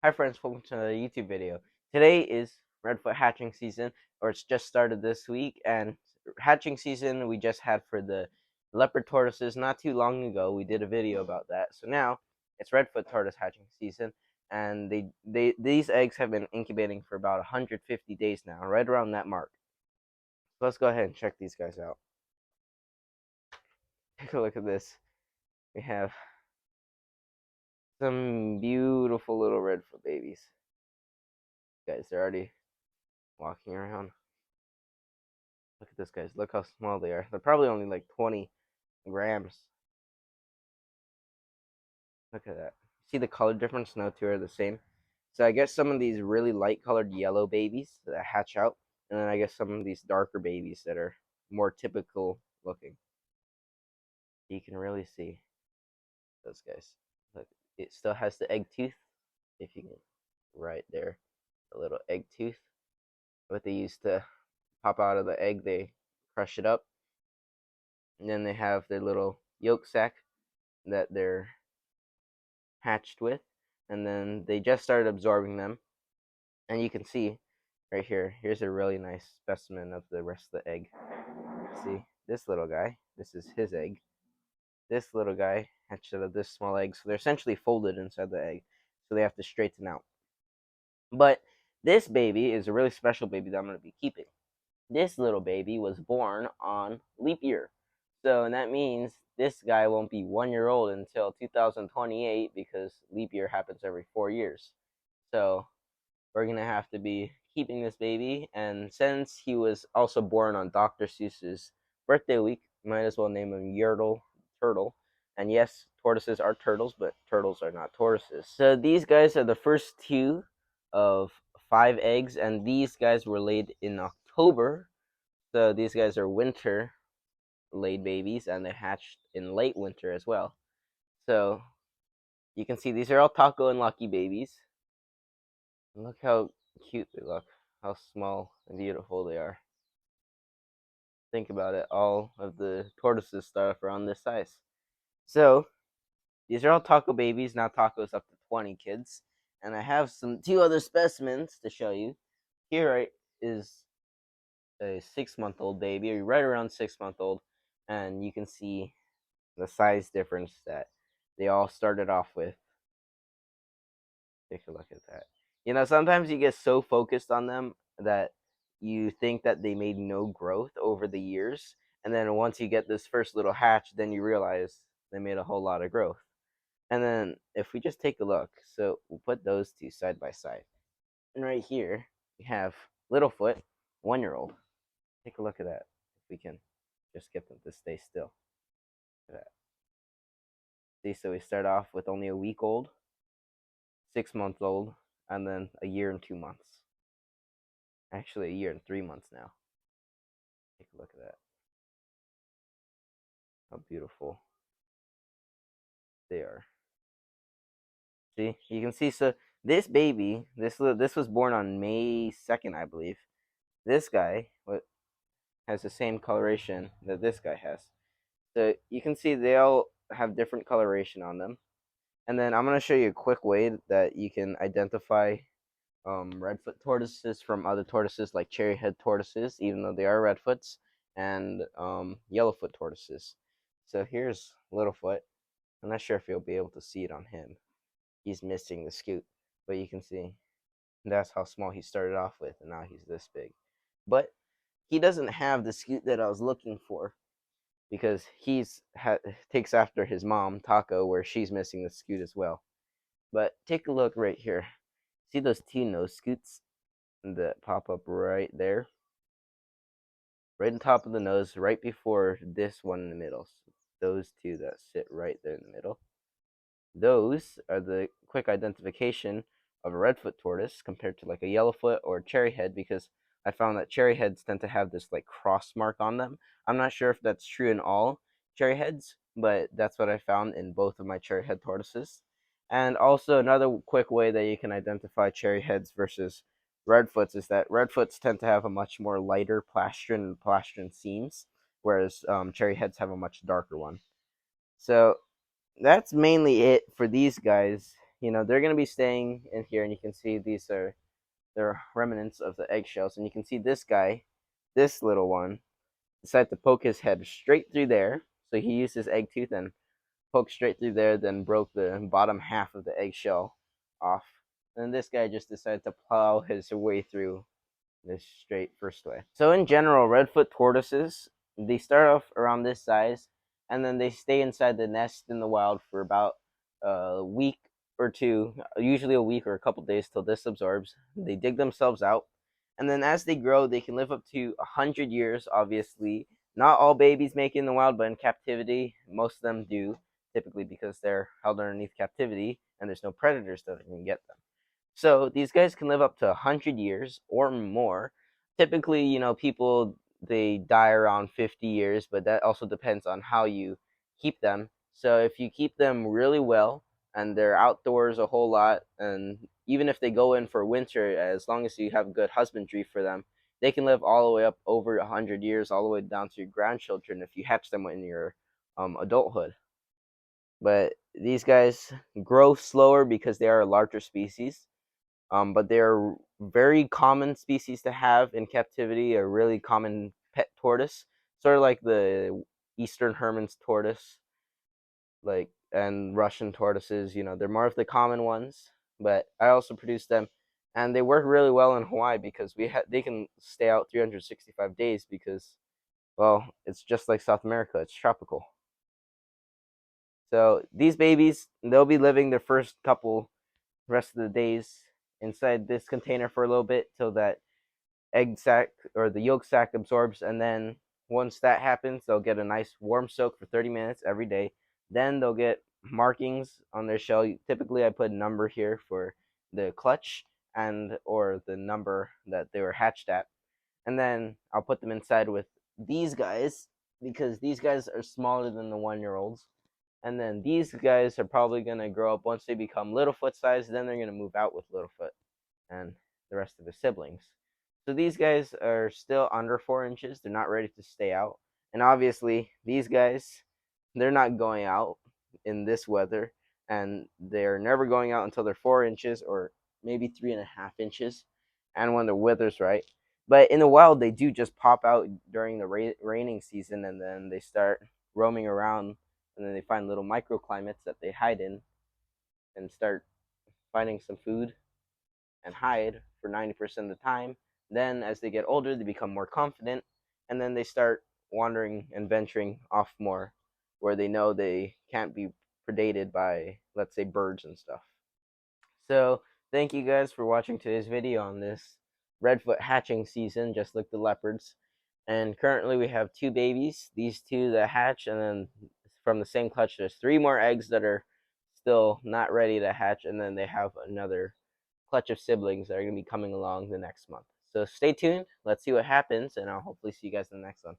Hi friends, welcome to another YouTube video. Today is Redfoot hatching season, or it's just started this week, and hatching season we just had for the leopard tortoises not too long ago. We did a video about that. So now it's Redfoot tortoise hatching season, and these eggs have been incubating for about 150 days now, right around that mark. So let's go ahead and check these guys out. Take a look at this. We have some beautiful little Redfoot babies. Guys, they're already walking around. Look at this, guys. Look how small they are. They're probably only like 20 grams. Look at that. See the color difference? No two are the same. So I guess some of these really light colored yellow babies that hatch out, and then I guess some of these darker babies that are more typical looking. You can really see those guys. Look, it still has the egg tooth. If you can, right there, the little egg tooth. What they use to pop out of the egg, they crush it up, and then they have their little yolk sac that they're hatched with, and then they just started absorbing them. And you can see right here, here's a really nice specimen of the rest of the egg. See, this little guy, this is his egg. This little guy hatched out of this small egg, so they're essentially folded inside the egg, so they have to straighten out. But this baby is a really special baby that I'm going to be keeping. This little baby was born on leap year. So, and that means this guy won't be 1 year old until 2028 because leap year happens every 4 years. So, we're going to have to be keeping this baby. And since he was also born on Dr. Seuss's birthday week, might as well name him Yertle Turtle. And yes, tortoises are turtles, but turtles are not tortoises. So, these guys are the first two of 5 eggs, and these guys were laid in October. So these guys are winter laid babies, and they hatched in late winter as well. So you can see these are all Taco and Lucky babies. And look how cute they look, how small and beautiful they are. Think about it, all of the tortoises start off around this size. So these are all Taco babies. Now Taco's up to 20 kids. And I have two other specimens to show you. Here is a 6-month-old baby, right around 6-month-old, and you can see the size difference that they all started off with. Take a look at that. You know, sometimes you get so focused on them that you think that they made no growth over the years, and then once you get this first little hatch, then you realize they made a whole lot of growth. And then if we just take a look, so we'll put those two side by side, and right here we have Littlefoot, 1-year-old. Take a look at that. If we can just get them to stay still. Look at that. See, so we start off with only a week old, 6 months old, and then a year and 2 months. Actually, a year and 3 months now. Take a look at that. How beautiful they are. See, you can see. So this baby, this was born on May 2nd, I believe. This guy has the same coloration that this guy has. So you can see they all have different coloration on them. And then I'm going to show you a quick way that you can identify redfoot tortoises from other tortoises like cherry-head tortoises, even though they are redfoots, and yellowfoot tortoises. So here's Littlefoot. I'm not sure if you'll be able to see it on him. He's missing the scoot, but you can see that's how small he started off with, and now he's this big. But he doesn't have the scoot that I was looking for, because takes after his mom, Taco, where she's missing the scoot as well. But take a look right here. See those two nose scoots that pop up right there? Right on top of the nose, right before this one in the middle. So those two that sit right there in the middle. Those are the quick identification of a redfoot tortoise compared to like a yellowfoot or a cherryhead, because I found that cherryheads tend to have this like cross mark on them. I'm not sure if that's true in all cherryheads, but that's what I found in both of my cherryhead tortoises. And also another quick way that you can identify cherryheads versus redfoots is that redfoots tend to have a much more lighter plastron seams, whereas cherryheads have a much darker one. So that's mainly it for these guys. they're going to be staying in here, and you can see these are their remnants of the eggshells. And you can see this guy, this little one, decided to poke his head straight through there. So he used his egg tooth and poked straight through there, then broke the bottom half of the eggshell off. And this guy just decided to plow his way through this straight first way. So in general, Redfoot tortoises, they start off around this size, and then they stay inside the nest in the wild for about a week or two, usually a week or a couple days till this absorbs. They dig themselves out, and then as they grow, they can live up to 100 years. Obviously, not all babies make it in the wild, but in captivity, most of them do. Typically, because they're held underneath captivity, and there's no predators that can get them. So these guys can live up to 100 years or more. Typically, people they die around 50 years, but that also depends on how you keep them. So if you keep them really well and they're outdoors a whole lot, and even if they go in for winter, as long as you have good husbandry for them, they can live all the way up over 100 years, all the way down to your grandchildren if you hatch them in your adulthood. But these guys grow slower because they are a larger species, but they're very common species to have in captivity. A really common pet tortoise, sort of like the Eastern Hermann's tortoise, like and Russian tortoises. They're more of the common ones. But I also produce them, and they work really well in Hawaii because they can stay out 365 days because, well, it's just like South America. It's tropical. So these babies, they'll be living their first couple rest of the days inside this container for a little bit till that egg sac or the yolk sac absorbs, and then once that happens, they'll get a nice warm soak for 30 minutes every day. Then they'll get markings on their shell. Typically, I put a number here for the clutch and or the number that they were hatched at, and then I'll put them inside with these guys because these guys are smaller than the 1-year-olds. And then these guys are probably going to grow up once they become Littlefoot size. Then they're going to move out with Littlefoot and the rest of his siblings. So these guys are still under 4 inches. They're not ready to stay out. And obviously, these guys, they're not going out in this weather. And they're never going out until they're 4 inches or maybe 3.5 inches. And when the weather's right. But in the wild, they do just pop out during the raining season, and then they start roaming around, and then they find little microclimates that they hide in and start finding some food and hide for 90% of the time. Then as they get older, they become more confident, and then they start wandering and venturing off more where they know they can't be predated by, let's say, birds and stuff. So thank you guys for watching today's video on this Redfoot hatching season, just like the leopards. And currently we have 2 babies, these 2 that hatch, and then from the same clutch there's 3 more eggs that are still not ready to hatch, and then they have another clutch of siblings that are going to be coming along the next month. So stay tuned, let's see what happens, and I'll hopefully see you guys in the next one.